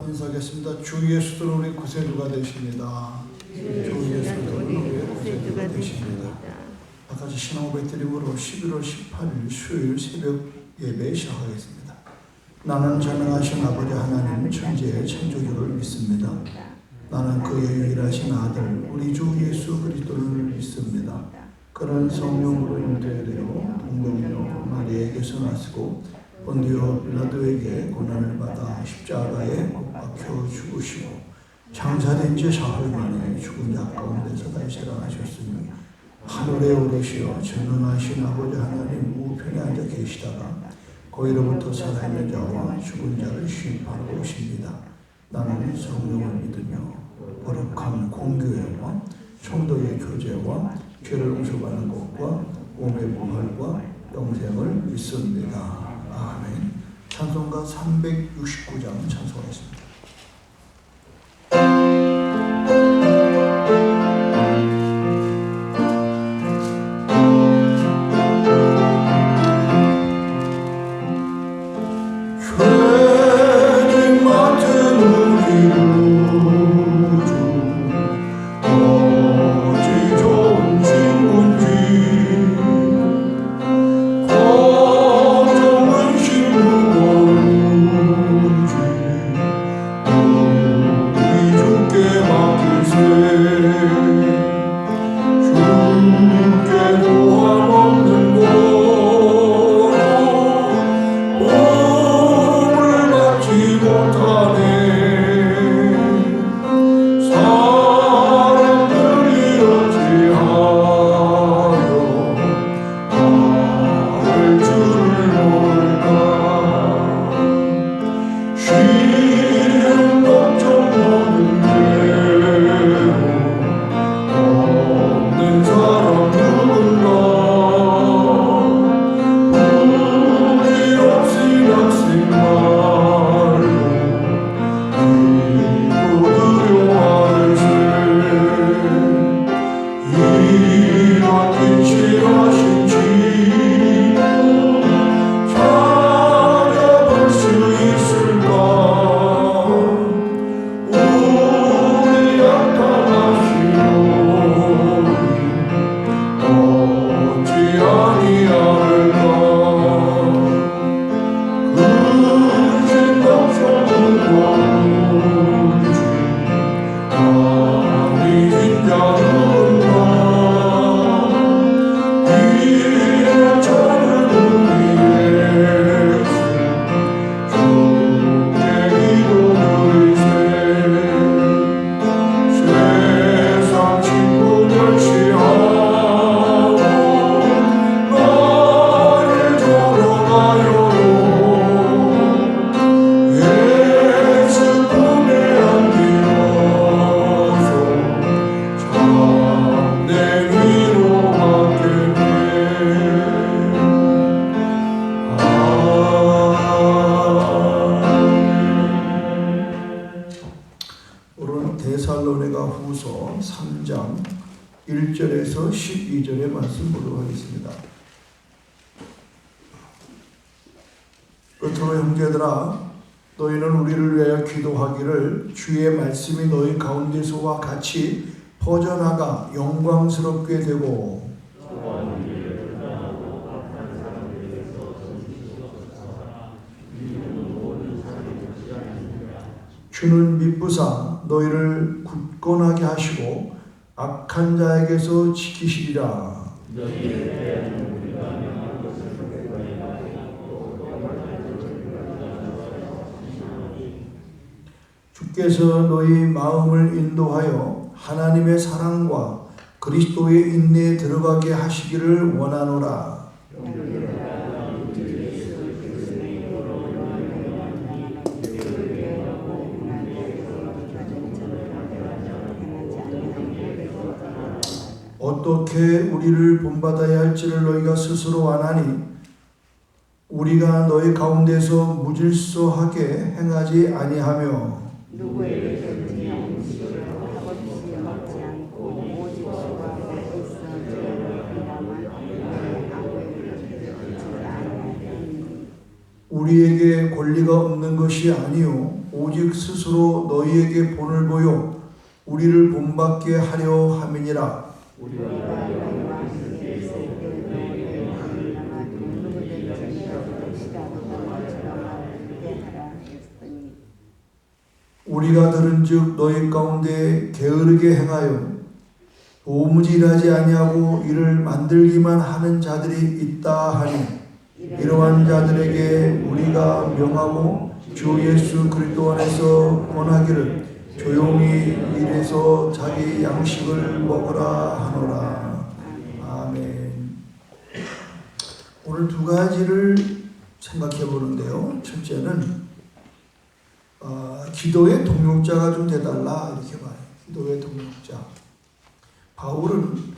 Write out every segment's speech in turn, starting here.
인사하겠습니다. 주 예수는 우리 구세주가 되십니다. 주 예수는 우리 구세주가 되십니다. 아까 신앙고백 드림으로 11월 18일 수요일 새벽 예배 시작하겠습니다. 나는 전능하신 아버지 하나님 천지의 창조주를 믿습니다. 나는 그의 유일하신 아들 우리 주 예수 그리스도를 믿습니다. 그는 성령으로 잉태되어 동정녀 마리아에게서 나시고 본디오 빌라도에게 고난을 받아 십자가에 못 박혀 죽으시고 장사된 지 사흘 만에 죽은 자 가운데서 다시 살아나셨으니 하늘에 오르시어 전능하신 아버지 하나님 우편에 앉아 계시다가 거기로부터 살아있는 자와 죽은 자를 심판하러 오십니다. 나는 성령을 믿으며 거룩한 공교회와 성도의 교제와 죄를 용서받는 것과 몸의 부활과 영생을 믿습니다. 아멘. 찬송가 369장 찬송하겠습니다. 데살로니가후서 3장 1절에서 12절의 말씀 보도록 하겠습니다. 끝으로 형제들아 너희는 우리를 위하여 기도하기를 주의 말씀이 너희 가운데서와 같이 퍼져나가 영광스럽게 되고 주는 미쁘사 너희를 굳건하게 하시고 악한 자에게서 지키시리라. 주께서 너희 마음을 인도하여 하나님의 사랑과 그리스도의 인내에 들어가게 하시기를 원하노라. 어떻게 우리를 본받아야 할지를 너희가 스스로 아나니 우리가 너희 가운데서 무질서하게 행하지 아니하며 누구에게든지 음식을 하고 싶지 먹지 않고 오직 주가 먹고 있어 저희를 우리에게 권리가 없는 것이 아니요 오직 스스로 너희에게 본을 보여 우리를 본받게 하려 함이니라. 우리가 너희와 함께 있을 때 너희를 만나도 누구든지 시간과 것처럼 알게 하라 하였으니 우리가 들은즉 너희 가운데 게으르게 행하여 도무지 일하지 아니하고 이를 만들기만 하는 자들이 있다 하니 이러한 자들에게 우리가 명하고 주 예수 그리스도 안에서 권하기를 조용히 일해서 자기 양식을 먹으라 하노라. 아멘. 오늘 두 가지를 생각해 보는데요. 첫째는 기도의 동역자가 좀 돼달라 이렇게 봐요. 기도의 동역자. 바울은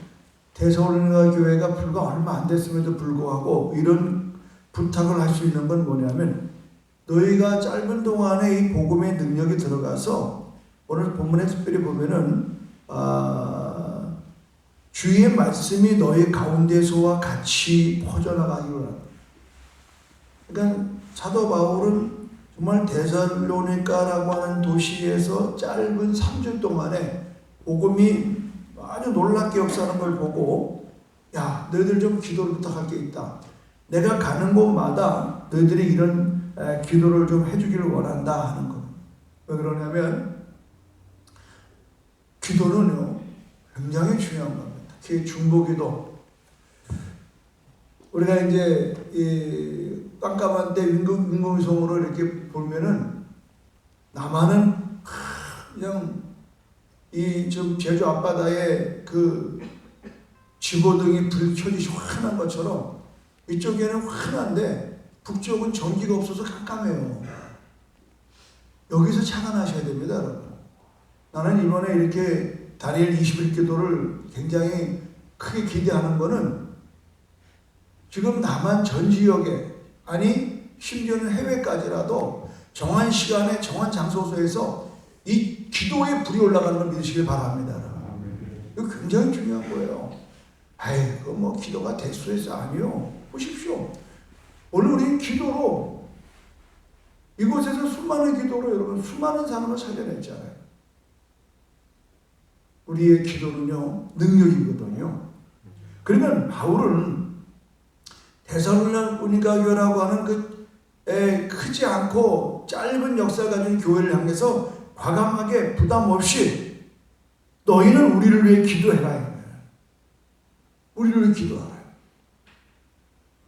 데살로니가 교회가 불과 얼마 안 됐음에도 불구하고 이런 부탁을 할 수 있는 건 뭐냐면 너희가 짧은 동안에 이 복음의 능력이 들어가서 오늘 본문에 특별히 보면은 주의 말씀이 너희 가운데서와 같이 퍼져나가기를 합니다. 그러니까 사도 바울은 정말 데살로니가라고 하는 도시에서 짧은 3주 동안에 복음이 아주 놀랍게 역사하는 걸 보고 야 너희들 좀 기도를 부탁할 게 있다. 내가 가는 곳마다 너희들이 이런 기도를 좀 해주기를 원한다 하는 거. 왜 그러냐면 기도는요 굉장히 중요한 겁니다. 특히 중보기도. 우리가 이제 이 깜깜한 때 윈공성으로 이렇게 보면은 남한은 그냥 이 좀 제주 앞바다에 그 집어등이 불 켜지시 환한 것처럼 이쪽에는 환한데 북쪽은 전기가 없어서 깜깜해요. 여기서 착안하셔야 됩니다, 여러분. 나는 이번에 이렇게 다니엘 21기도를 굉장히 크게 기대하는 거는 지금 남한 전 지역에 아니 심지어는 해외까지라도 정한 시간에 정한 장소에서 이 기도의 불이 올라가는 걸 믿으시길 바랍니다. 이거 굉장히 중요한 거예요. 아이고 뭐 기도가 대수해서 아니요. 보십시오. 오늘 우리는 기도로 이곳에서 수많은 기도로 여러분 수많은 사람을 살려냈잖아요. 우리의 기도는요 능력이거든요. 그러면 바울은 데살로니가 교회라고 하는 그 크지 않고 짧은 역사를 가진 교회를 향해서 과감하게 부담 없이 너희는 우리를 위해 기도해라. 우리를 위해 기도하라.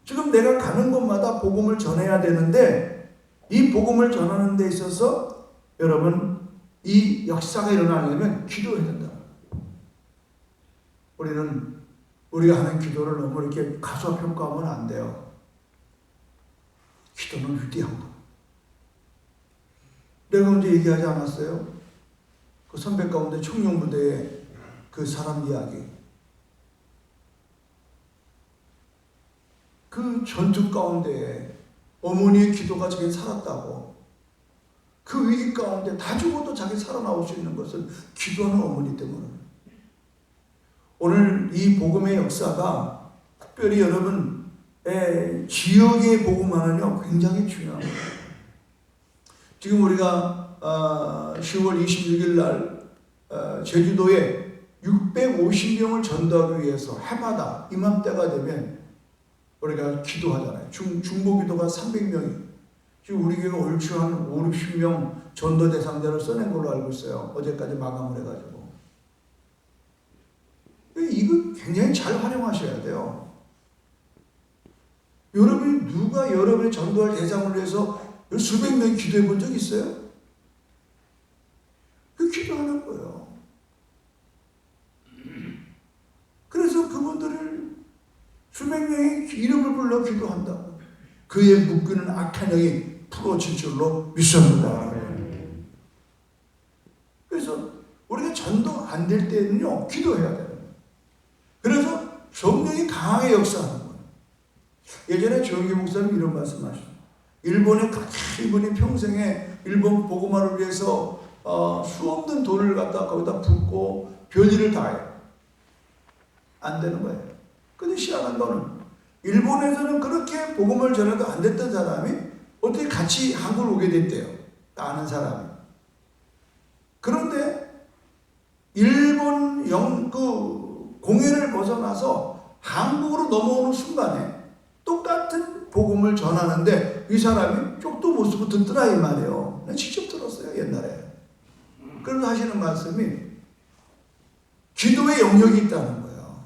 지금 내가 가는 곳마다 복음을 전해야 되는데 이 복음을 전하는 데 있어서 여러분 이 역사가 일어나려면 기도해야 된다. 우리는 우리가 하는 기도를 너무 이렇게 가소평가하면 안 돼요. 기도는 위대한 거. 내가 언제 얘기하지 않았어요? 그 선배 가운데 청룡부대의 그 사람 이야기. 그 전투 가운데 어머니의 기도가 자기 살았다고. 그 위기 가운데 다 죽어도 자기 살아나올 수 있는 것은 기도하는 어머니 때문에. 오늘 이 복음의 역사가 특별히 여러분의 지역의 복음화는요 굉장히 중요합니다. 지금 우리가 10월 26일 날 제주도에 650명을 전도하기 위해서 해마다 이맘때가 되면 우리가 기도하잖아요. 중보기도가 300명이 지금 우리 교회가 얼추 한 5, 60명 전도 대상자를 써낸 걸로 알고 있어요. 어제까지 마감을 해가지고. 이거 굉장히 잘 활용하셔야 돼요. 여러분이 누가 여러분의 전도할 대상을 위해서 수백 명이 기도해 본 적 있어요? 그 기도하는 거예요. 그래서 그분들을 수백 명이 이름을 불러 기도한다고. 그의 묶이는 악한 영이 풀어질 줄로 믿습니다. 그래서 우리가 전도 안 될 때는요 기도해야 돼요. 그래서 성령이 강하게 역사하는 거예요. 예전에 조영기 목사님 이런 말씀하셨어요. 이분이 평생에 일본 복음화를 위해서 수없는 돈을 갖다 거기다 붓고 별일을 다 해요. 안 되는 거예요. 근데 희한한 거는 일본에서는 그렇게 복음을 전해도 안 됐던 사람이 어떻게 같이 한국을 오게 됐대요. 아는 사람이. 그런데 일본 공해를 벗어나서 한국으로 넘어오는 순간에 똑같은 복음을 전하는데 이 사람이 쪽도 못 쓰고 듣더라 이 말이에요. 내가 직접 들었어요 옛날에. 그래서 하시는 말씀이 기도의 영역이 있다는 거예요.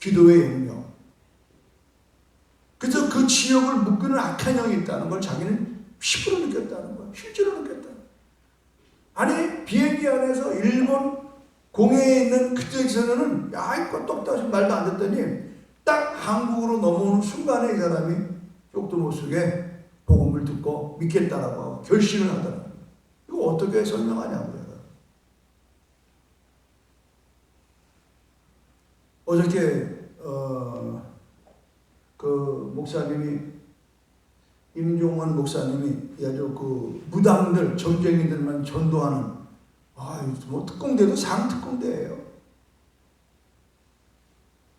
기도의 영역. 그래서 그 지역을 묶이는 악한 영이 있다는 걸 자기는 피부로 느꼈다는 거예요. 실제로 느꼈다. 아니 비행기 안에서 일본 공해에 있는 그쪽에서는 야 이거 똑딱 말도 안 듣더니 딱 한국으로 넘어오는 순간에 이 사람이 쪽도 못 쓰게 복음을 듣고 믿겠다라고 하고 결심을 하더라고요. 이거 어떻게 설명하냐고요. 어저께 그 목사님이 임종원 목사님이 아주 그 무당들 점쟁이들만 전도하는 뭐 특공대도 상특공대예요.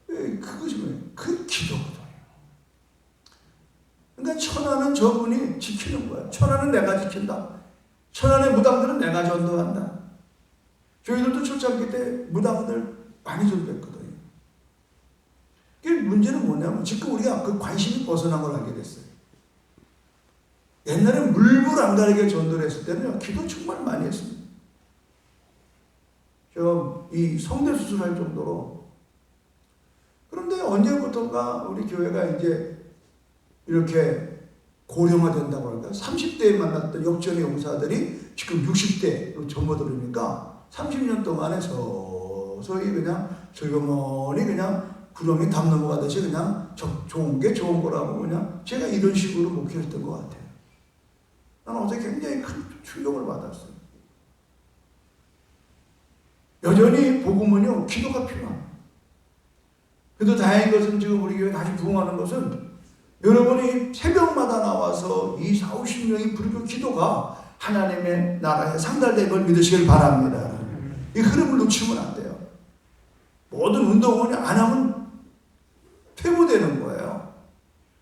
그것이 뭐예요? 그 기도거든요. 그러니까 천하는 저분이 지키는 거야. 천하는 내가 지킨다. 천하의 무당들은 내가 전도한다. 저희들도 초창기 때 무당들 많이 전도했거든요. 문제는 뭐냐면 지금 우리가 그 관심이 벗어난 걸 알게 됐어요. 옛날에 물불 안 가리게 전도를 했을 때는 기도 정말 많이 했습니다. 이 성대 수술할 정도로. 그런데 언제부턴가 우리 교회가 이제 이렇게 고령화된다고 할까? 30대에 만났던 역전의 용사들이 지금 60대로 접어들으니까 30년 동안에 서서히 그냥 슬그머니 그냥 구름이 담 넘어가듯이 그냥 좋은 게 좋은 거라고 그냥 제가 이런 식으로 목회했던 것 같아요. 나는 어제 굉장히 큰 충격을 받았어요. 여전히 복음은요, 기도가 필요합니다. 그래도 다행인 것은 지금 우리 교회 다시 부흥하는 것은 여러분이 새벽마다 나와서 이 40-50명이 부르는 기도가 하나님의 나라에 상달된 걸 믿으시길 바랍니다. 이 흐름을 놓치면 안 돼요. 모든 운동원이 안 하면 퇴보되는 거예요.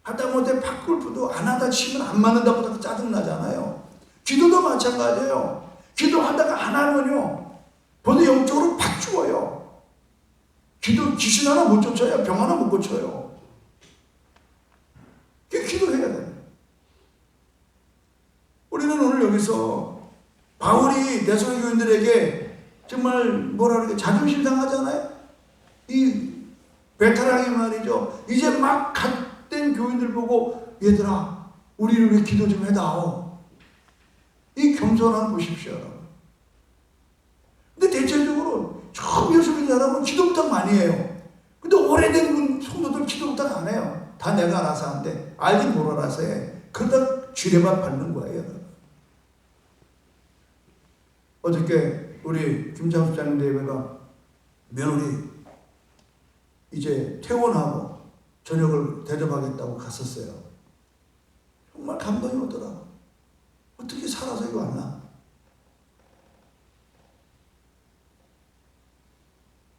하다못해 팝골프도 안 하다 치면 안 맞는다고 짜증나잖아요. 기도도 마찬가지예요. 기도하다가 안 하면요, 보다 영적으로 팍 죽어요. 귀신 하나 못 쫓아요. 병 하나 못 고쳐요. 기도해야 돼요. 우리는 오늘 여기서 바울이 대소의 교인들에게 정말 뭐라 그러게 자존심 상하잖아요. 이 베테랑이 말이죠. 이제 막 갓된 교인들 보고 얘들아 우리를 위해 기도 좀 해다오. 이 겸손함 보십시오. 근데 대체적으로 처음 예수 믿는 사람은 기도 부탁 많이 해요. 근데 오래된 성도들 기도 부탁 안 해요. 다 내가 알아서 한대. 알긴 뭘 알아서 해. 그러다 쥐레만 받는 거예요. 어저께 우리 김창수 장님 대회가 며느리 이제 퇴원하고 저녁을 대접하겠다고 갔었어요. 정말 감동이 오더라. 어떻게 살아서 여기 왔나?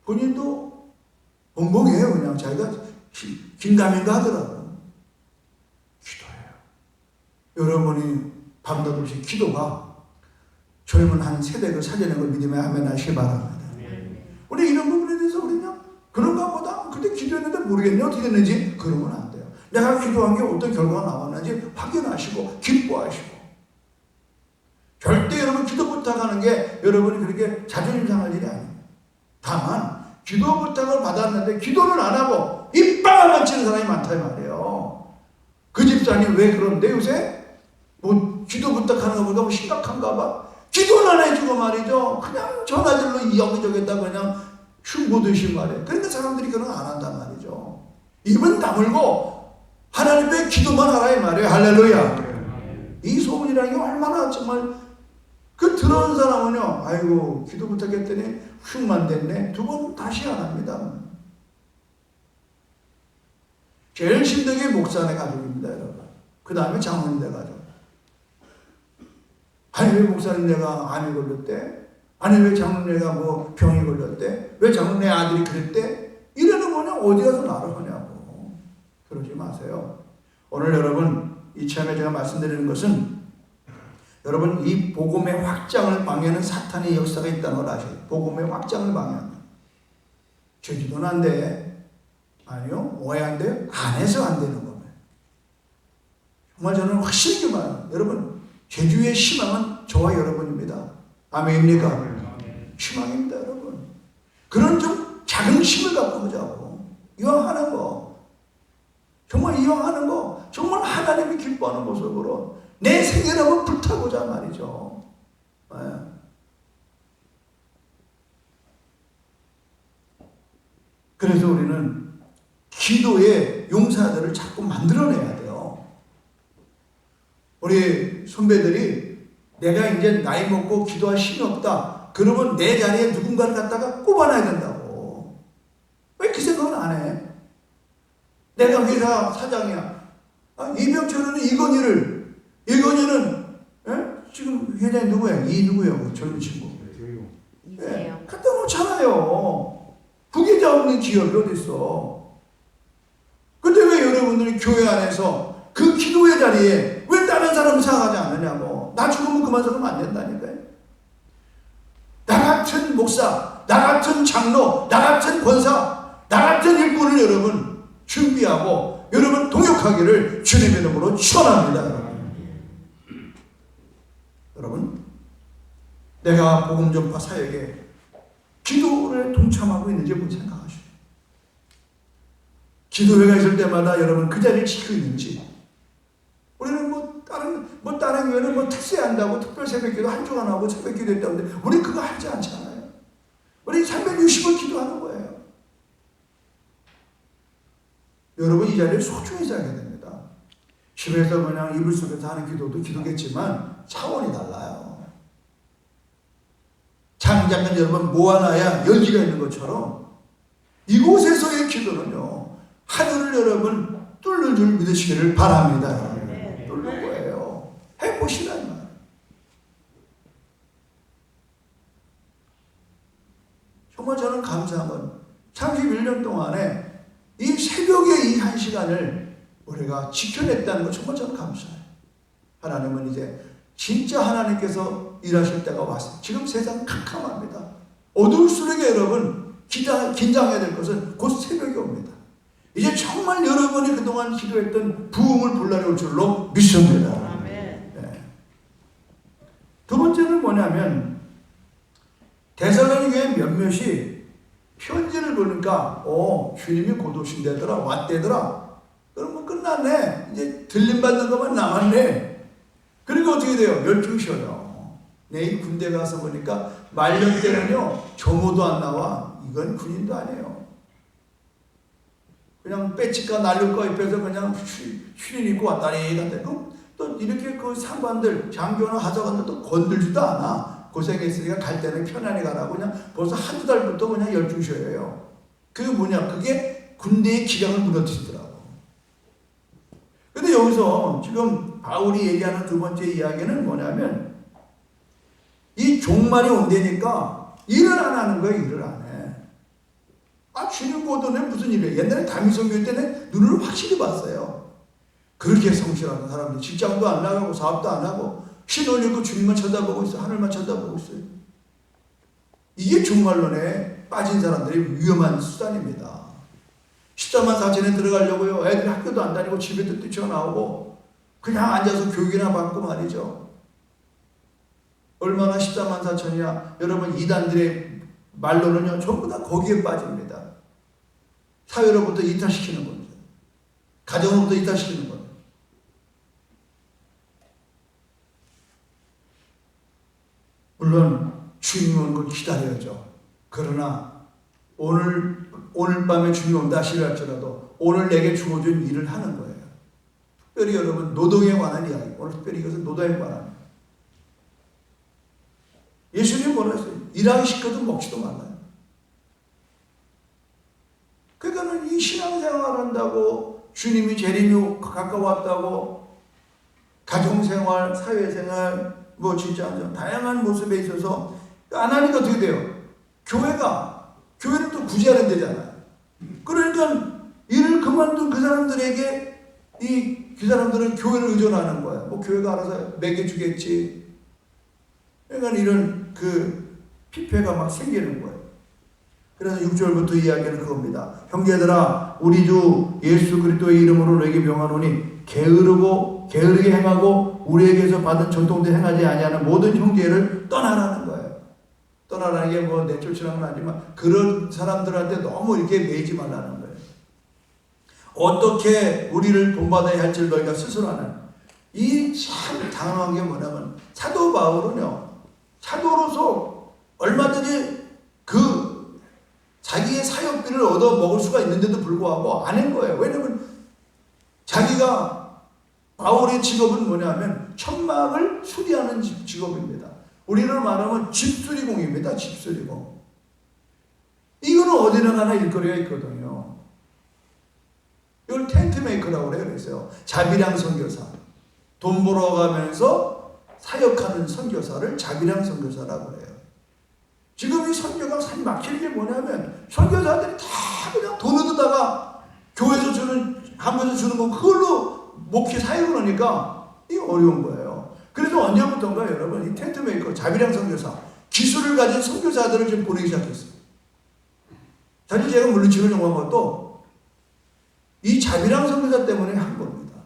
본인도 벙벙해요. 그냥 자기가 긴가민가 하더라고요. 기도해요. 여러분이 밤낮없이 기도가 젊은 한 세대를 살려낸 걸 믿으면 아멘 하시기 바랍니다. 우리 이런 부분에 대해서 우리 그냥 그런가 보다. 그때 기도했는데 모르겠네. 어떻게 됐는지. 그러면 안 돼요. 내가 기도한 게 어떤 결과가 나왔는지 확인하시고 기뻐하시고. 절대 여러분 기도 부탁하는 게 여러분이 그렇게 자존심 상할 일이 아니에요. 다만 기도 부탁을 받았는데 기도를 안 하고 입방을 맞추는 사람이 많다 이 말이에요. 그 집사님 왜 그런데 요새 뭐 기도 부탁하는 것보다 뭐 심각한가 봐. 기도는 안 해주고 말이죠. 그냥 전화질로 여기저기다 그냥 흉보듯이 말이에요. 그러니까 사람들이 그런 거 안 한단 말이죠. 입은 다물고 하나님의 기도만 하라 이 말이에요. 할렐루야. 이 소문이라는 게 얼마나 정말 그 들어온 사람은요, 아이고 기도 부탁했더니 흉만 됐네. 두 번 다시 안 합니다. 제일 힘든 게 목사네 가족입니다, 여러분. 그 다음에 장로님네 가족. 아니 왜 목사님 내가 암이 걸렸대? 아니 왜 장로님네가 뭐 병이 걸렸대? 왜 장로님네 아들이 그랬대? 이러는 거냐 어디 가서 말을 하냐고. 그러지 마세요. 오늘 여러분 이참에 제가 말씀드리는 것은 여러분, 이 복음의 확장을 방해하는 사탄의 역사가 있다는 걸 아셔요. 복음의 확장을 방해하는. 제주도는 안 돼. 아니요. 왜 안 돼요? 안 해서 안 되는 겁니다. 정말 저는 확실히 말해요. 여러분, 제주의 희망은 저와 여러분입니다. 아멘입니까? 희망입니다, 여러분. 그런 좀 작은 힘을 갖고 보자고. 이왕 하는 거. 정말 이왕 하는 거. 정말 하나님이 기뻐하는 모습으로 내 생애를 한번 불타보자 말이죠. 네. 그래서 우리는 기도의 용사들을 자꾸 만들어내야 돼요. 우리 선배들이 내가 이제 나이 먹고 기도할 힘이 없다. 그러면 내 자리에 누군가를 갖다가 꼽아놔야 된다고. 왜 그 생각은 안 해? 내가 회사 사장이야. 이병철은 이건희는 지금 회장이 누구야? 누구야? 젊은 친구. 이세요. 갖다 놓잖아요. 부계자 없는 기업이 어디 있어? 근데 왜 여러분들이 교회 안에서 그 기도의 자리에 왜 다른 사람 생각하지 않느냐고. 나 죽으면 그만 생각하면 안 된다니까요. 나 같은 목사, 나 같은 장로, 나 같은 권사, 나 같은 일꾼을 여러분 준비하고 여러분 동역하기를 주님의 이름으로 축원합니다. 여러분, 내가 복음 전파 사역에 기도를 동참하고 있는지 한번 생각하시오. 기도회가 있을 때마다 여러분 그 자리를 지키고 있는지. 우리는 다른 교회는 특세한다고 특별 새벽기도 한 주간 하고 새벽기도 했다는데 우리 그거 하지 않잖아요. 우리 360을 기도하는 거예요. 여러분 이 자리를 소중히 하게 됩니다. 집에서 그냥 이불 속에서 하는 기도도 기도겠지만 차원이 달라요. 장작은 여러분 모아놔야 열기가 있는 것처럼 이곳에서의 기도는요 하늘을 여러분 뚫는 줄 믿으시기를 바랍니다. 뚫는 거예요. 해보시라 이 말. 정말 저는 감사한 건 31년 동안에 이 새벽에 이 한 시간을 우리가 지켜냈다는 거 정말 저는 감사해요. 하나님은 이제 진짜 하나님께서 일하실 때가 왔어요. 지금 세상 캄캄합니다. 어두울수록 여러분 긴장해야 될 것은 곧 새벽이 옵니다. 이제 정말 여러분이 그동안 기도했던 부흥을 불러올 줄로 믿습니다. 네. 두 번째는 뭐냐면 데살로니가의 몇몇이 편지를 보니까 주님이 곧 오신다더라, 왔대더라. 그러면 끝났네. 이제 들림받는 것만 남았네. 그리고 어떻게 돼요? 12시요. 내일 군대 가서 보니까 말년 때는요 조모도 안 나와. 이건 군인도 아니에요. 그냥 빼치가 날릴거 입혀서 그냥 휴린 입고 왔다니 갔다. 또 이렇게 그 상관들, 장교나 하사관들도 건들지도 않아. 고생했으니까 갈 때는 편안히 가라고 그냥 벌써 한두 달부터 그냥 12시예요. 그게 뭐냐? 그게 군대의 기강을 무너뜨리더라고. 근데 여기서 지금 바울이 얘기하는 두 번째 이야기는 뭐냐면 이 종말이 온다니까 일을 안 하는 거예요. 일을 안 해. 주님 보더니 무슨 일이에요? 옛날에 다미성교 때는 눈으로 확실히 봤어요. 그렇게 성실하는 사람들 직장도 안 나가고 사업도 안 하고 신혼이고 주님만 쳐다보고 있어. 하늘만 쳐다보고 있어요. 이게 종말론에 빠진 사람들의 위험한 수단입니다. 14만 4천에 들어가려고요. 애들 학교도 안 다니고 집에도 뛰쳐나오고 그냥 앉아서 교육이나 받고 말이죠. 얼마나 14만 4천이야. 여러분 이단들의 말로는요. 전부 다 거기에 빠집니다. 사회로부터 이탈시키는 겁니다. 가정으로부터 이탈시키는 겁니다. 물론 주님 오는 걸 기다려야죠. 그러나 오늘 밤에 주님 온다 하시랄지라도 오늘 내게 주어진 일을 하는 거예요. 특별히 여러분 노동에 관한 이야기. 오늘 특별히 이것은 노동에 관한. 예수님이 뭐라 했어요? 일하기 시켜도 먹지도 말라요. 그러니까는 이 신앙생활 한다고 주님이 재림이 가까웠다고 가정생활, 사회생활 뭐 진짜 다양한 모습에 있어서 안 하니까 어떻게 돼요? 교회는 또 구제하는 데잖아요. 그러니까 일을 그만둔 그 사람들에게 그 사람들은 교회를 의존하는 거야. 뭐 교회가 알아서 먹여주겠지. 그러니까 이런 그 피폐가 막 생기는 거예요. 그래서 6절부터 이야기는 그겁니다. 형제들아, 우리 주 예수 그리스도의 이름으로 너에게 명하노니 게으르게 행하고 우리에게서 받은 전통대로 행하지 아니하는 모든 형제를 떠나라는 거예요. 떠나라는 게 뭐 내쫓으라는 건 아니지만 그런 사람들한테 너무 이렇게 매이지 말라는 거예요. 어떻게 우리를 본받아야 할지를 너희가 스스로 하는, 이 참 당황한 게 뭐냐면 사도 바울은요, 사도로서 얼마든지 그 자기의 사역비를 얻어 먹을 수가 있는데도 불구하고 안 한 거예요. 왜냐면 자기가, 바울의 직업은 뭐냐면 천막을 수리하는 직업입니다. 우리로 말하면 집수리공입니다. 집수리공. 이거는 어디나 가나 일거리가 있거든요. 이걸 텐트메이커라고 그래요. 그래서요, 자비랑 선교사, 돈 벌어가면서 사역하는 선교사를 자비랑 선교사라고 그래요. 지금 이 선교가 산이 막히는 게 뭐냐면 선교사들이 다 그냥 돈 얻다가 교회에서 주는, 한국에서 주는 건 그걸로 목회 사역을 하니까 이게 어려운 거예요. 그래서 언제부턴가 여러분, 이 텐트메이커, 자비랑 선교사, 기술을 가진 선교사들을 지금 보내기 시작했어요. 사실 제가 물리치료 정한 것도 이 자비랑 선교사 때문에 한 겁니다.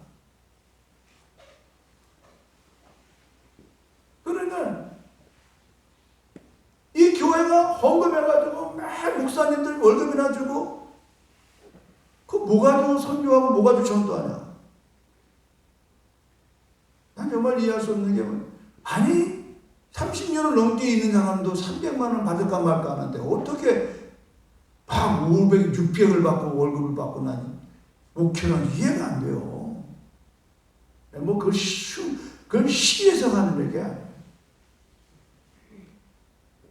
그러니까 이 교회가 헌금해가지고 매 목사님들 월급이나 주고, 그 뭐가 주 선교하고 뭐가 주 전도하냐? 난 정말 이해할 수 없는 게 뭐야. 아니 30년을 넘게 있는 사람도 300만 원 받을까 말까 하는데 어떻게 막 500, 600을 받고 월급을 받고 나니 목회는 이해가 안 돼요. 뭐 그걸 시에서 하는 얘기 아니에요.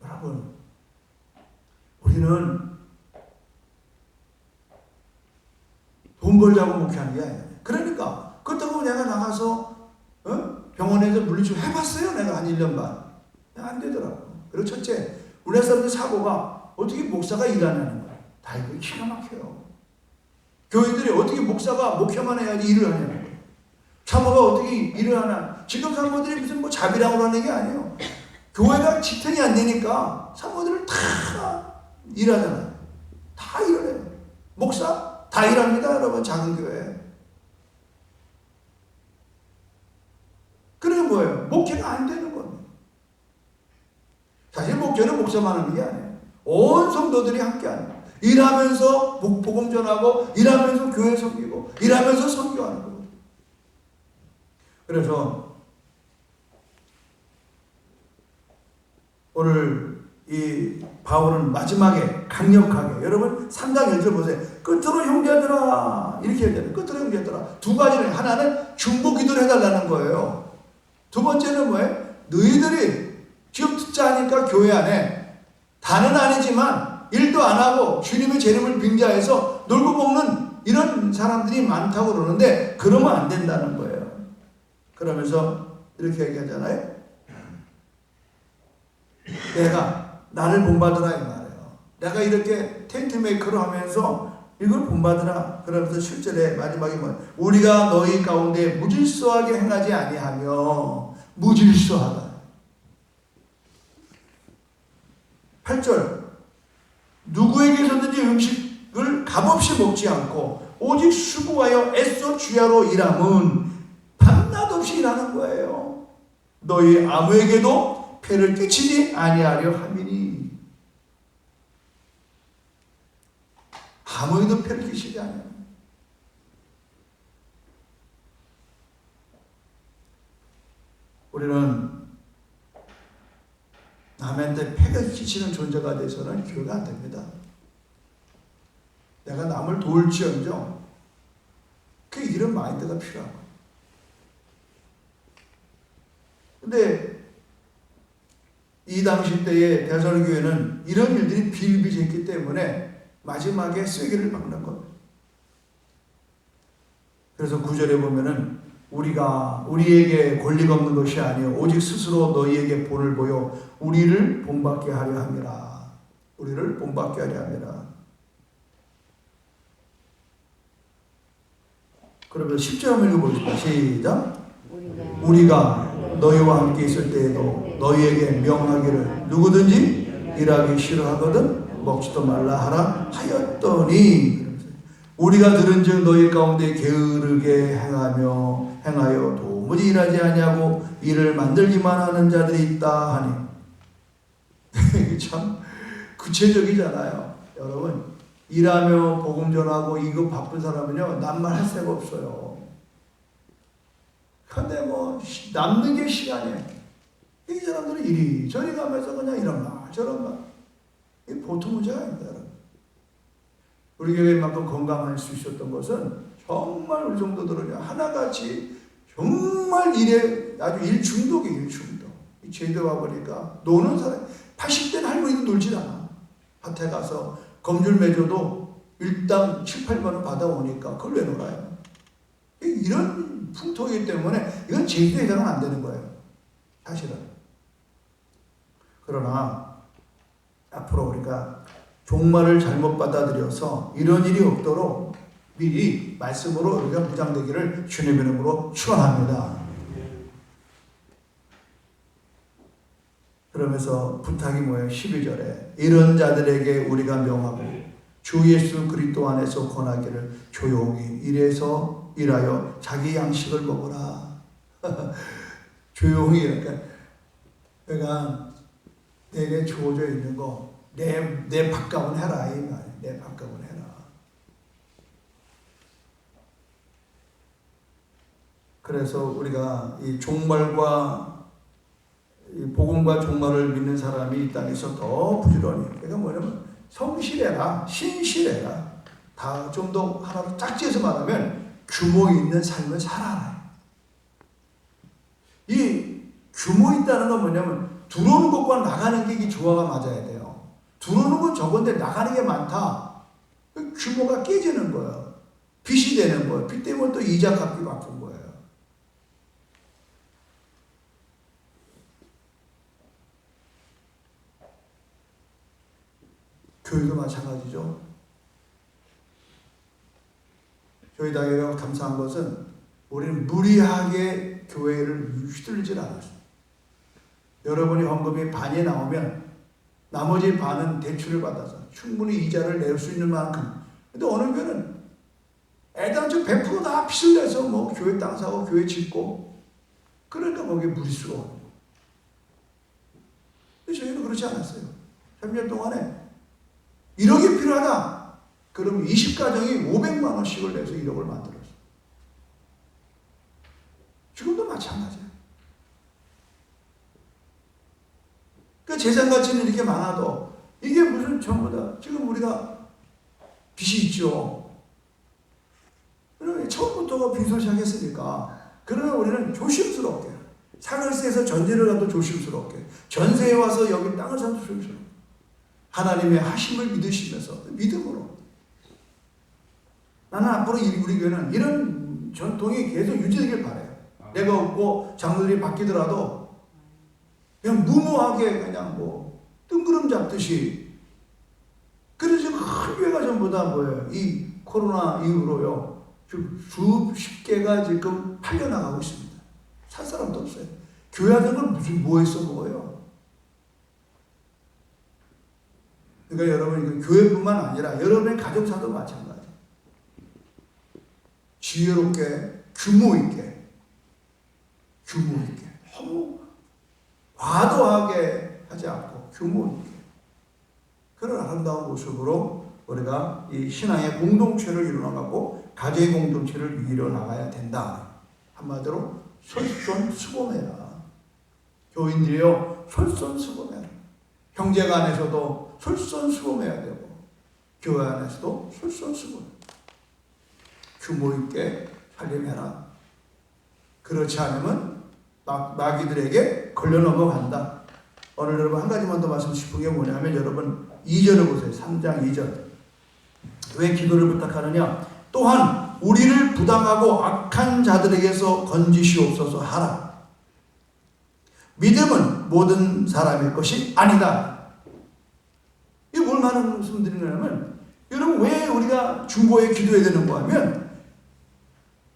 여러분, 우리는 돈 벌자고 목회하는 게 아니에요. 그러니까 그렇다고 내가 나가서 병원에서 물리치료 해봤어요. 내가 한 1년 반. 안 되더라고. 그리고 첫째, 우리나라 사람들 사고가 어떻게 목사가 일하냐는 거야. 다 이거 기가 막혀요. 교회들이 어떻게 목사가 목회만 해야지 일을 하냐는 거야. 사모가 어떻게 일을 하나. 지금 사모들이 무슨 뭐 자비랑으로 하는 게 아니에요. 교회가 지탱이 안 되니까 사모들을 다 일하잖아요. 다 일을 해요. 목사 다 일합니다. 여러분, 작은 교회. 그래 뭐예요? 목회가 안 되는 겁니다. 사실 목회는 목사만 하는 게 아니에요. 온 성도들이 함께 하는 거예요. 일하면서 복음 전하고, 일하면서 교회 섬기고, 일하면서 선교하는 거예요. 그래서 오늘 이 바울은 마지막에 강력하게, 여러분 3장 1절 보세요. 끝으로 형제들아, 이렇게 해야 돼요. 끝으로 형제들아. 두 가지를, 하나는 중보 기도를 해달라는 거예요. 두 번째는 뭐예요? 너희들이 지금 듣자 하니까 교회 안에 다는 아니지만 일도 안 하고 주님의 재림을 빙자해서 놀고 먹는 이런 사람들이 많다고 그러는데 그러면 안 된다는 거예요. 그러면서 이렇게 얘기하잖아요. 내가 나를 본받으라 이 말이에요. 내가 이렇게 텐트메이커로 하면서 이걸 본받으라. 그러면서 7절에 마지막에 뭐, 우리가 너희 가운데 무질서하게 행하지 아니하며. 무질서하다. 8절, 누구에게서든지 음식을 값없이 먹지 않고 오직 수고하여 애써 주야로 일함은 밤낮 없이 일하는 거예요. 너희 아무에게도 폐를 끼치지 아니하려 함이니. 아무에도 폐를 끼치지 않아요. 우리는 남한테 폐가 끼치는 존재가 돼서는 교회가 안 됩니다. 내가 남을 도울지언정 그 이런 마인드가 필요한 거예요. 근데 이 당시 때의 대선교회는 이런 일들이 비일비재했기 때문에 마지막에 쐐기를 박는 겁니다. 그래서 9절에 보면은 우리에게 권리가 없는 것이 아니요 오직 스스로 너희에게 본을 보여 우리를 본받게 하려 함이라. 우리를 본받게 하려 함이라. 그러면 10절 한번 읽어보겠습니다. 시작. 우리가 너희와 함께 있을 때에도 너희에게 명하기를 누구든지 일하기 싫어하거든 먹지도 말라 하라 하였더니, 우리가 들은즉 너희 가운데 게으르게 행하여 도무지 일하지 아니하고 일을 만들기만 하는 자들이 있다 하니. 참 구체적이잖아요. 여러분, 일하며 복음 전하고 이거 바쁜 사람은요 남말 할 새가 없어요. 근데 뭐 남는 게 시간이에요. 이 사람들은 이리저리 가면서 그냥 이런 말 저런 말, 이게 보통 문제가 아닙니다. 여러분, 우리 교회만큼 건강할 수 있었던 것은 정말 우리 정도들은 하나같이 정말 일에 아주 일중독이에요. 일중독. 제대 와보니까 노는 사람, 80대는 할머니도 놀질 않아. 밭에 가서 검줄 매줘도 일당 7, 8만원 받아오니까 그걸 왜 놀아요? 이런 풍토이기 때문에 이건 제주도에 해당은 안 되는 거예요. 사실은. 그러나 앞으로 우리가 종말을 잘못 받아들여서 이런 일이 없도록 미리 말씀으로 우리가 무장되기를 주님의 이름으로 축원합니다. 그러면서 부탁이 뭐예요? 12절에 이런 자들에게 우리가 명하고 주 예수 그리스도 안에서 권하기를 조용히 일하여 자기 양식을 먹어라. 조용히, 그러니까 내게 주어져 있는 거 내 밥값은 해라 이 말이에요. 내 밥값은 해라. 그래서 우리가 이 종말과 이 복음과 종말을 믿는 사람이 이 땅에서 더 부지런히, 그러니까 뭐냐면 성실해라, 신실해라. 다 좀 더 하나로 짝지어서 말하면 규모 있는 삶을 살아라. 이 규모 있다는 건 뭐냐면 들어오는 것과 나가는 게 이 조화가 맞아야 돼요. 들어오는 건 적은데 나가는 게 많다. 규모가 깨지는 거예요. 빚이 되는 거예요. 빚 때문에 또 이자 갚기 바쁜 거예요. 교회도 마찬가지죠. 저희 당회가 감사한 것은 우리는 무리하게 교회를 휘둘리질 않았어요. 여러분이 헌금이 반이 나오면 나머지 반은 대출을 받아서 충분히 이자를 낼 수 있는 만큼. 근데 어느 교회는 애당초 100% 다 빚을 내서 뭐 교회 땅 사고 교회 짓고, 그러니까 거기에 무리수로. 근데 저희는 그렇지 않았어요. 3년 동안에 1억이 필요하다. 그러면 20가정이 500만 원씩을 내서 1억을 만들었어요. 지금도 마찬가지예요. 그 재산 가치는 이렇게 많아도 이게 무슨 전부 다 지금 우리가 빚이 있죠. 그러면 처음부터가 빚을 시작했으니까, 그러면 우리는 조심스럽게 상을세에서 전제를 가도 조심스럽게, 전세에 와서 여기 땅을 사도 조심스럽게 하나님의 하심을 믿으시면서 믿음으로, 나는 앞으로 우리 교회는 이런 전통이 계속 유지되길 바라요. 내가 없고 장로들이 바뀌더라도 그냥 무모하게 그냥 뭐 뜬구름 잡듯이. 그래서 지금 큰 교회가 전부 다 뭐예요? 이 코로나 이후로요, 수십 개가 지금 팔려나가고 있습니다. 살 사람도 없어요. 교회 하는 걸 무슨 뭐에 써먹어요? 그러니까 여러분, 교회뿐만 아니라 여러분의 가정사도 마찬가지. 지혜롭게, 규모 있게, 너무 과도하게 하지 않고 규모 있게, 그런 아름다운 모습으로 우리가 이 신앙의 공동체를 이루어가고 가정의 공동체를 이루어나가야 된다. 한마디로 솔선수범해라. 교인들이요, 솔선수범해라. 형제 간에서도 솔선수범해야 되고, 교회 안에서도 솔선수범. 규모 있게 살림해라. 그렇지 않으면 마귀들에게 걸려 넘어간다. 오늘 여러분 한 가지만 더 말씀 싶은 게 뭐냐면, 여러분 2절을 보세요. 3장 2절. 왜 기도를 부탁하느냐? 또한 우리를 부당하고 악한 자들에게서 건지시옵소서 하라. 믿음은 모든 사람의 것이 아니다. 이게 뭘 말씀드리냐면, 여러분 왜 우리가 중보에 기도해야 되는 거 하면,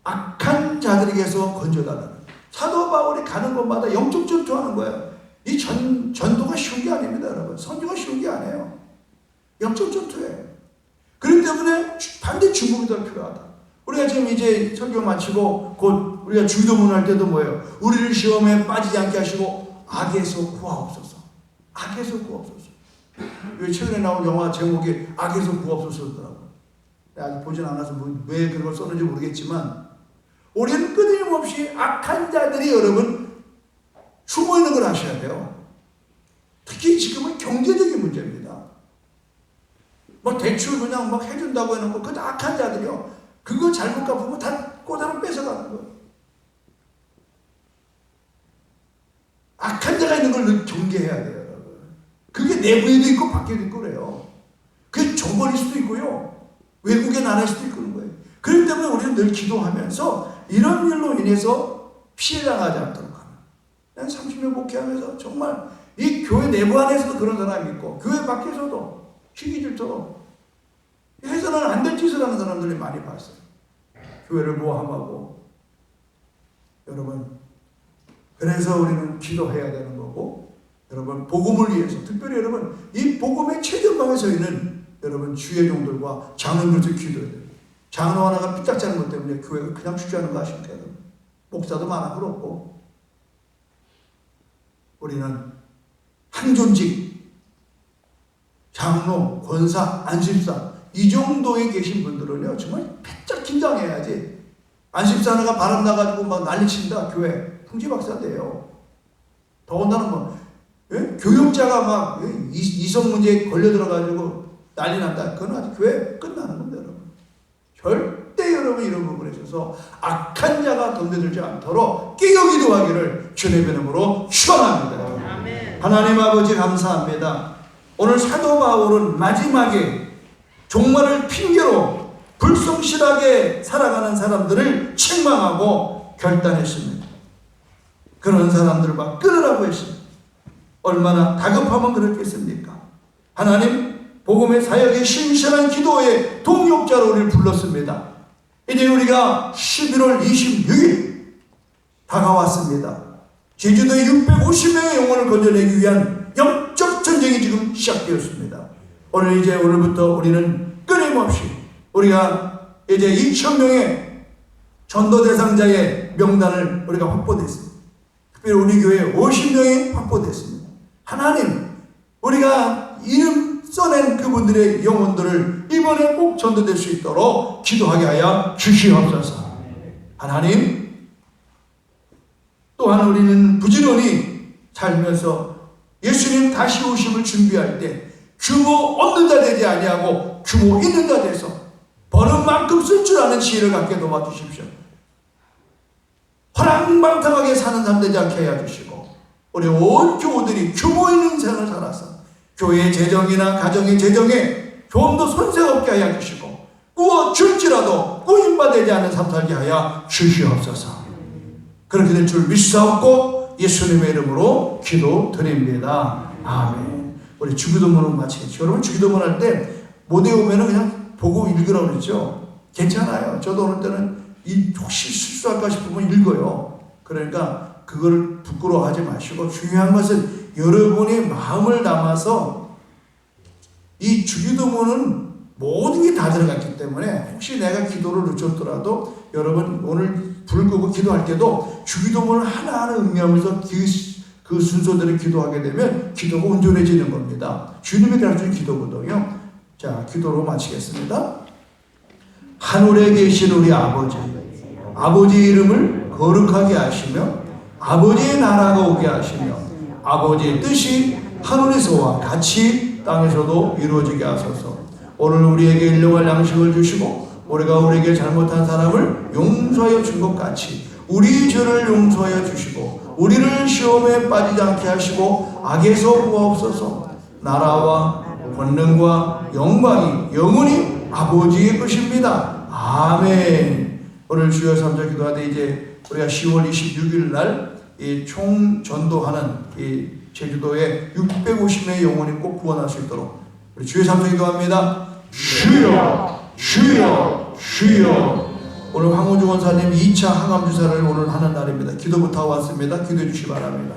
악한 자들에게서 건져달라. 사도 바울이 가는 곳마다 영적 전투하는 거예요. 이 전도가 쉬운 게 아닙니다, 여러분. 선교가 쉬운 게 아니에요. 영적 전투예요. 그렇기 때문에 반드시 중보기도가 필요하다. 우리가 지금 이제 설교 마치고 곧 우리가 주기도문 할 때도 뭐예요? 우리를 시험에 빠지지 않게 하시고 악에서 구하옵소서. 악에서 구하옵소서. 최근에 나온 영화 제목이 악에서 구하옵소서더라고요. 아직 보진 않아서 왜 그런 걸 썼는지 모르겠지만 우리는 끊임없이 악한 자들이 여러분 숨어있는 걸 아셔야 돼요. 특히 지금은 경제적인 문제입니다. 뭐 대출 그냥 막 해준다고 해놓고 그 악한 자들이요. 그거 잘못 갚으면 다 꼬다로 뺏어가는 거예요. 악한 자가 있는 걸 늘 경계해야 돼요, 여러분. 그게 내부에도 있고 밖에도 있고 그래요. 그게 정벌일 수도 있고요. 외국의 나라일 수도 있고 그런 거예요. 그렇기 때문에 우리는 늘 기도하면서 이런 일로 인해서 피해당하지 않도록 하는. 난 30년 목회하면서 정말 이 교회 내부 안에서도 그런 사람이 있고 교회 밖에서도 시기질처럼 해서는 안 될 짓을 하는 사람들이 많이 봤어요. 교회를 모함하고. 여러분, 그래서 우리는 기도해야 되는 거고, 여러분 복음을 위해서 특별히 여러분 이 복음의 최전방에 서 있는 여러분 주의 종들과 장로들도 기도해야 돼요. 장로 하나가 삐딱지 하는 것 때문에 교회가 그냥 축제하는 거 아십니까? 목사도 많아 그렇고. 우리는 한존직, 장로, 권사, 안식사 이 정도에 계신 분들은요 정말 바짝 긴장해야지. 안식사 하나가 바람 나가지고 막 난리친다 교회 풍지박산돼요. 더군다나 뭐 교육자가 막 이성 문제에 걸려 들어가지고 난리 난다. 그건 아직 교회 끝나는 겁니다, 여러분. 절대 여러분 이런 부분에 있어서 악한 자가 덤벼들지 않도록 깨어 기도하기를 주님의 이름으로 축원합니다. 하나님 아버지 감사합니다. 오늘 사도 바울은 마지막에 종말을 핑계로 불성실하게 살아가는 사람들을 책망하고 결단했습니다. 그런 사람들과 끊으라고 했습니다. 얼마나 다급하면 그렇겠습니까? 하나님 복음의 사역의 신실한 기도의 동역자로 우리를 불렀습니다. 이제 우리가 11월 26일 다가왔습니다. 제주도에 650명의 영혼을 건져내기 위한 영적 전쟁이 지금 시작되었습니다. 오늘부터 우리는 끊임없이 우리가 이제 2,000명의 전도 대상자의 명단을 우리가 확보됐습니다. 특별히 우리 교회에 50명이 확보됐습니다. 하나님, 우리가 이름 써낸 그분들의 영혼들을 이번에 꼭 전도될 수 있도록 기도하게 하여 주시옵소서. 하나님, 또한 우리는 부지런히 살면서 예수님 다시 오심을 준비할 때 규모 없는 자 되지 아니하고 규모 있는 자 돼서 버는 만큼 쓸 줄 아는 지혜를 갖게 도와주십시오. 허랑방탕하게 사는 삶 되지 않게 해주시고 우리 온 교우들이 규모 있는 생을 살아서 교회의 재정이나 가정의 재정에 좀 더 손색 없게 하여 주시고 꾸어줄지라도 꾸임받지 않는 삶 살게 하여 주시옵소서. 그렇게 될 줄 믿사옵고 예수님의 이름으로 기도드립니다. 아멘. 우리 주기도문을 마치겠죠. 여러분 주기도문 할 때 못 외우면 그냥 보고 읽으라고 그랬죠. 괜찮아요. 저도 어느 때는 혹시 실수할까 싶으면 읽어요. 그러니까 그걸 부끄러워하지 마시고 중요한 것은 여러분이 마음을 담아서 이 주기도문은 모든 게 다 들어갔기 때문에 혹시 내가 기도를 늦췄더라도 여러분 오늘 불 끄고 기도할 때도 주기도문을 하나하나 음미하면서 그 순서대로 기도하게 되면 기도가 온전해지는 겁니다. 주님이 가르친 기도거든요. 자, 기도로 마치겠습니다. 하늘에 계신 우리 아버지, 아버지의 이름을 거룩하게 하시며 아버지의 나라가 오게 하시며 아버지의 뜻이 하늘에서와 같이 땅에서도 이루어지게 하소서. 오늘 우리에게 일용할 양식을 주시고 우리가 우리에게 잘못한 사람을 용서하여 준 것 같이 우리 죄를 용서하여 주시고 우리를 시험에 빠지지 않게 하시고 악에서 구하옵소서. 나라와 권능과 영광이 영원히 아버지의 것입니다. 아멘. 오늘 주여 3절 기도하되 이제 우리가 10월 26일 날 이 총 전도하는 이 제주도에 650명의 영혼이 꼭 구원할 수 있도록 우리 주여 3절 기도합니다. 주여 주여 주여 오늘 황우주 원사님 2차 항암 주사를 오늘 하는 날입니다. 기도부터 왔습니다. 기도해 주시기 바랍니다.